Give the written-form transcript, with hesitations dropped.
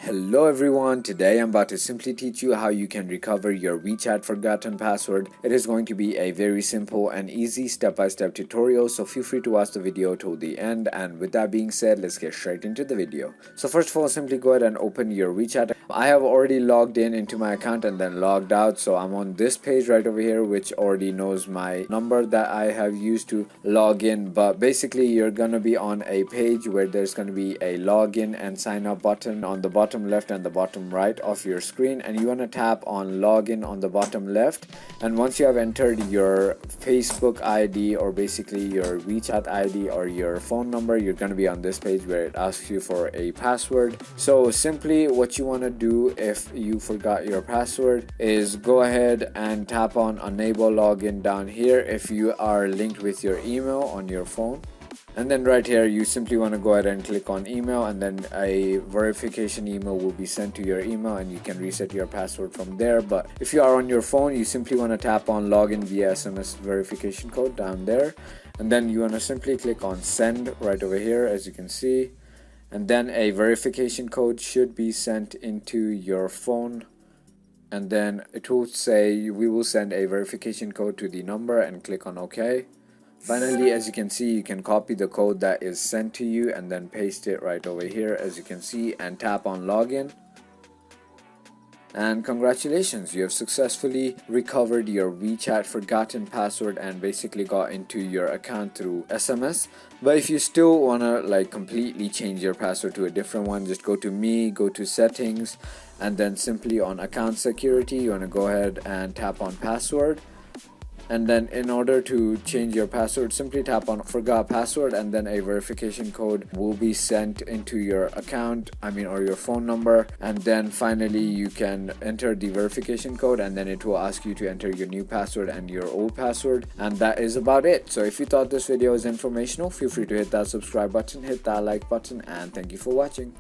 Hello everyone, today I'm about to simply teach you how you can recover your WeChat forgotten password. It is going to be a very simple and easy step-by-step tutorial, so feel free to watch the video till the end. And with that being said, let's get straight into the video. So first of all, simply go ahead and open your WeChat. I have already logged in into my account and then logged out, so I'm on this page right over here which already knows my number that I have used to log in. But basically you're gonna be on a page where there's gonna be a login and sign up button on the bottom left and the bottom right of your screen, and you want to tap on login on the bottom left. And once you have entered your Facebook ID or basically your WeChat ID or your phone number, you're going to be on this page where it asks you for a password. So simply what you want to do if you forgot your password is go ahead and tap on enable login down here if you are linked with your email on your phone. And then right here you simply want to go ahead and click on email, and then a verification email will be sent to your email and you can reset your password from there. But if you are on your phone, you simply want to tap on login via SMS verification code down there, and then you want to simply click on send right over here as you can see, and then a verification code should be sent into your phone. And then it will say we will send a verification code to the number, and click on OK. Finally, as you can see, you can copy the code that is sent to you and then paste it right over here as you can see, and tap on login. And congratulations, you have successfully recovered your WeChat forgotten password and basically got into your account through SMS. But if you still want to completely change your password to a different one, just go to me, go to settings, and then simply on account security you want to go ahead and tap on password. And then in order to change your password, simply tap on forgot password, and then a verification code will be sent into your account, or your phone number. And then finally you can enter the verification code, and then it will ask you to enter your new password and your old password. And that is about it. So if you thought this video was informational, feel free to hit that subscribe button, hit that like button, and thank you for watching.